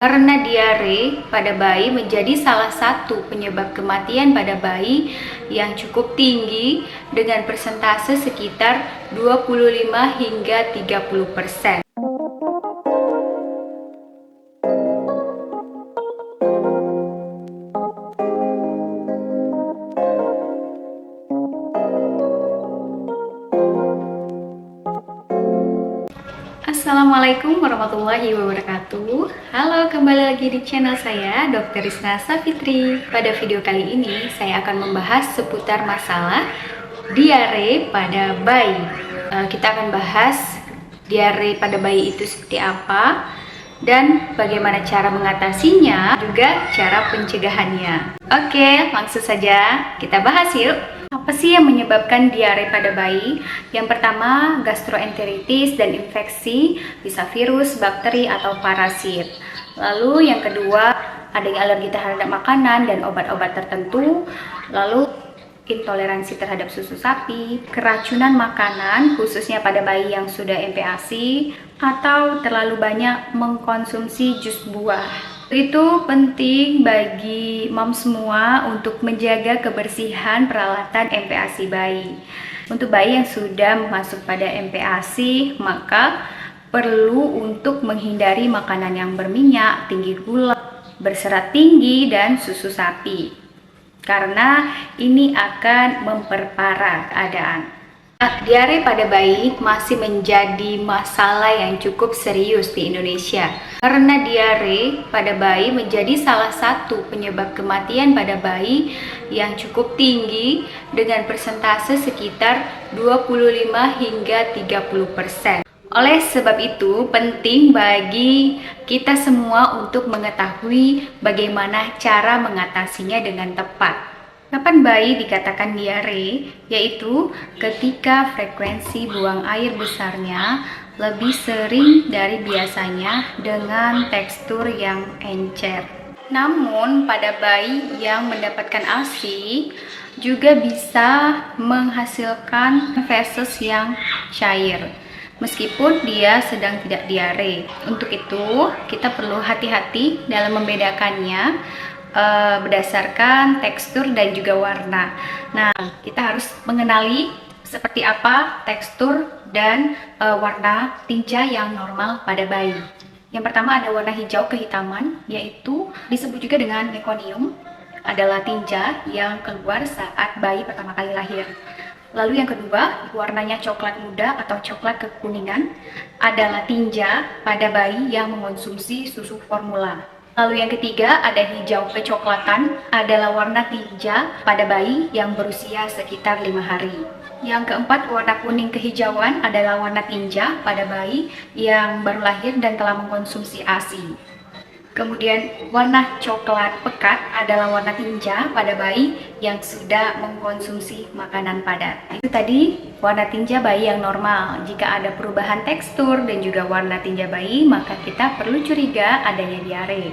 Karena diare pada bayi menjadi salah satu penyebab kematian pada bayi yang cukup tinggi dengan persentase sekitar 25 hingga 30%. Assalamualaikum warahmatullahi wabarakatuh. Halo, kembali lagi di channel saya, Dr. Rizna Safitri. Pada video kali ini, saya akan membahas seputar masalah diare pada bayi. Kita akan bahas diare pada bayi itu seperti apa dan bagaimana cara mengatasinya, juga cara pencegahannya. Oke, langsung saja kita bahas yuk. Apa sih yang menyebabkan diare pada bayi? Yang pertama, gastroenteritis dan infeksi, bisa virus, bakteri, atau parasit. Lalu yang kedua, adanya alergi terhadap makanan dan obat-obat tertentu. Lalu intoleransi terhadap susu sapi, keracunan makanan khususnya pada bayi yang sudah MPASI, atau terlalu banyak mengkonsumsi jus buah. Itu penting bagi mom semua untuk menjaga kebersihan peralatan MPASI bayi. Untuk bayi yang sudah masuk pada MPASI, maka perlu untuk menghindari makanan yang berminyak, tinggi gula, berserat tinggi, dan susu sapi, karena ini akan memperparah keadaan. Diare pada bayi masih menjadi masalah yang cukup serius di Indonesia. Karena diare pada bayi menjadi salah satu penyebab kematian pada bayi yang cukup tinggi dengan persentase sekitar 25 hingga 30%. Oleh sebab itu, penting bagi kita semua untuk mengetahui bagaimana cara mengatasinya dengan tepat. Kapan bayi dikatakan diare? Yaitu ketika frekuensi buang air besarnya lebih sering dari biasanya dengan tekstur yang encer. Namun pada bayi yang mendapatkan ASI juga bisa menghasilkan feses yang cair, meskipun dia sedang tidak diare. Untuk itu, kita perlu hati-hati dalam membedakannya berdasarkan tekstur dan juga warna. Nah, kita harus mengenali seperti apa tekstur dan warna tinja yang normal pada bayi. Yang pertama ada warna hijau kehitaman, yaitu disebut juga dengan mekonium, adalah tinja yang keluar saat bayi pertama kali lahir. Lalu yang kedua, warnanya coklat muda atau coklat kekuningan, adalah tinja pada bayi yang mengonsumsi susu formula. Lalu yang ketiga, ada hijau kecoklatan, adalah warna tinja pada bayi yang berusia sekitar 5 hari. Yang keempat, warna kuning kehijauan adalah warna tinja pada bayi yang baru lahir dan telah mengkonsumsi ASI. Kemudian warna coklat pekat adalah warna tinja pada bayi yang sudah mengkonsumsi makanan padat. Itu tadi warna tinja bayi yang normal. Jika ada perubahan tekstur dan juga warna tinja bayi, maka kita perlu curiga adanya diare.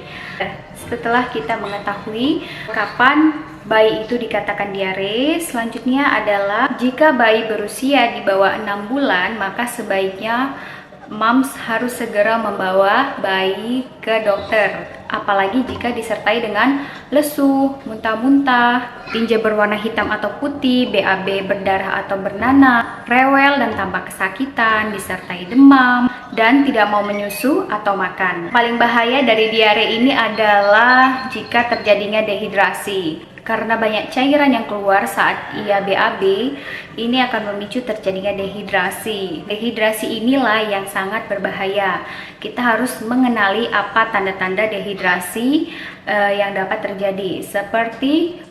Setelah kita mengetahui kapan bayi itu dikatakan diare, selanjutnya adalah jika bayi berusia di bawah 6 bulan, maka sebaiknya moms harus segera membawa bayi ke dokter, apalagi jika disertai dengan lesu, muntah-muntah, tinja berwarna hitam atau putih, BAB berdarah atau bernanah, rewel dan tampak kesakitan, disertai demam, dan tidak mau menyusu atau makan. Paling bahaya dari diare ini adalah jika terjadinya dehidrasi. Karena banyak cairan yang keluar saat ia BAB, ini akan memicu terjadinya dehidrasi. Dehidrasi inilah yang sangat berbahaya. Kita harus mengenali apa tanda-tanda dehidrasi yang dapat terjadi, seperti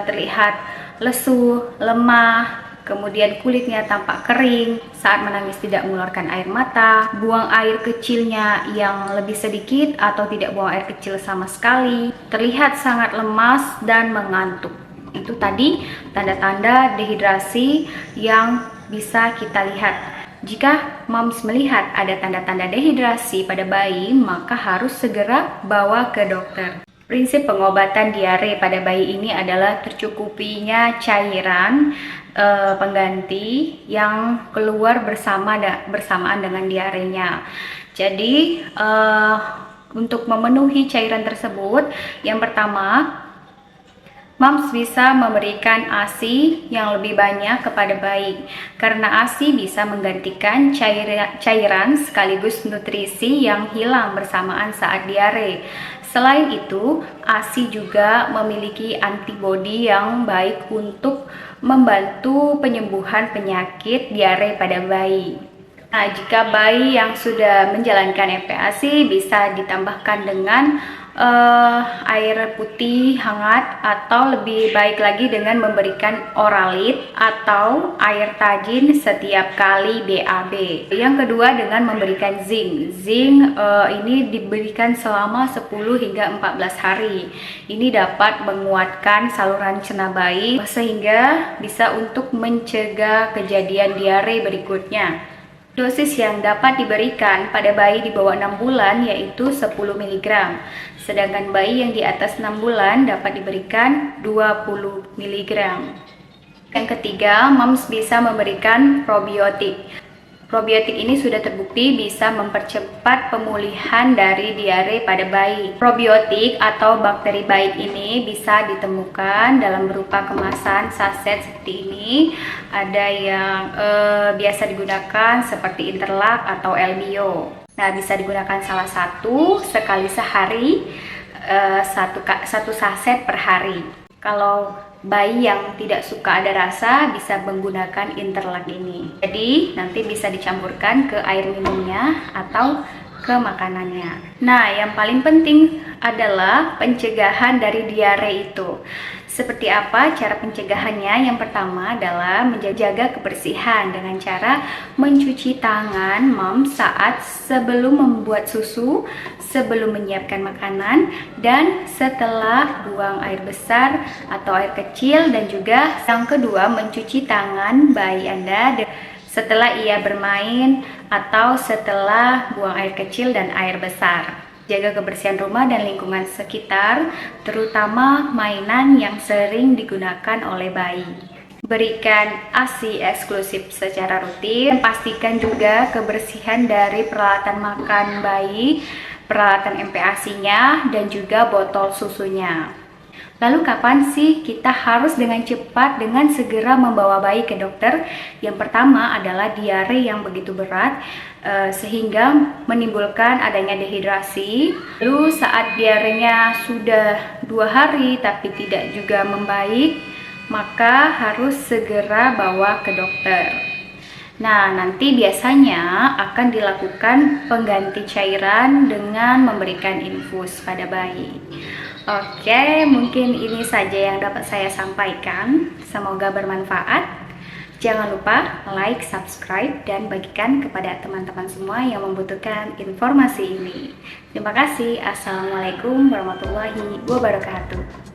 terlihat lesu, lemah, kemudian kulitnya tampak kering, saat menangis tidak mengeluarkan air mata, buang air kecilnya yang lebih sedikit atau tidak buang air kecil sama sekali, terlihat sangat lemas dan mengantuk. Itu tadi tanda-tanda dehidrasi yang bisa kita lihat. Jika moms melihat ada tanda-tanda dehidrasi pada bayi, maka harus segera bawa ke dokter. Prinsip pengobatan diare pada bayi ini adalah tercukupinya cairan pengganti yang keluar bersamaan dengan diarenya. Jadi untuk memenuhi cairan tersebut, yang pertama, Moms bisa memberikan ASI yang lebih banyak kepada bayi, karena ASI bisa menggantikan cairan sekaligus nutrisi yang hilang bersamaan saat diare. Selain itu, ASI juga memiliki antibodi yang baik untuk membantu penyembuhan penyakit diare pada bayi. Nah, jika bayi yang sudah menjalankan MPASI bisa ditambahkan dengan air putih hangat, atau lebih baik lagi dengan memberikan oralit atau air tajin setiap kali BAB. Yang kedua, dengan memberikan zinc. Zinc ini diberikan selama 10 hingga 14 hari. Ini dapat menguatkan saluran cerna bayi sehingga bisa untuk mencegah kejadian diare berikutnya. Dosis yang dapat diberikan pada bayi di bawah 6 bulan yaitu 10 mg. Sedangkan bayi yang di atas 6 bulan dapat diberikan 20 mg. Yang ketiga, moms bisa memberikan probiotik. Probiotik ini sudah terbukti bisa mempercepat pemulihan dari diare pada bayi. Probiotik atau bakteri baik ini bisa ditemukan dalam berupa kemasan saset seperti ini. Ada yang biasa digunakan seperti Interlac atau Elbio. Nah, bisa digunakan salah satu sekali sehari, satu saset per hari. Kalau bayi yang tidak suka ada rasa bisa menggunakan Interlac ini. Jadi nanti bisa dicampurkan ke air minumnya atau ke makanannya. Nah, yang paling penting adalah pencegahan dari diare itu. Seperti apa cara pencegahannya? Yang pertama adalah menjaga kebersihan dengan cara mencuci tangan saat sebelum membuat susu, sebelum menyiapkan makanan, dan setelah buang air besar atau air kecil. Dan juga yang kedua, mencuci tangan bayi Anda setelah ia bermain atau setelah buang air kecil dan air besar. Jaga kebersihan rumah dan lingkungan sekitar, terutama mainan yang sering digunakan oleh bayi. Berikan ASI eksklusif secara rutin. Pastikan juga kebersihan dari peralatan makan bayi, peralatan MPASI-nya, dan juga botol susunya. Lalu kapan sih kita harus dengan cepat, dengan segera membawa bayi ke dokter? Yang pertama adalah diare yang begitu berat sehingga menimbulkan adanya dehidrasi. Lalu saat diarenya sudah 2 hari tapi tidak juga membaik, maka harus segera bawa ke dokter. Nah, nanti biasanya akan dilakukan pengganti cairan dengan memberikan infus pada bayi. Oke, mungkin ini saja yang dapat saya sampaikan. Semoga bermanfaat. Jangan lupa like, subscribe, dan bagikan kepada teman-teman semua yang membutuhkan informasi ini. Terima kasih. Assalamualaikum warahmatullahi wabarakatuh.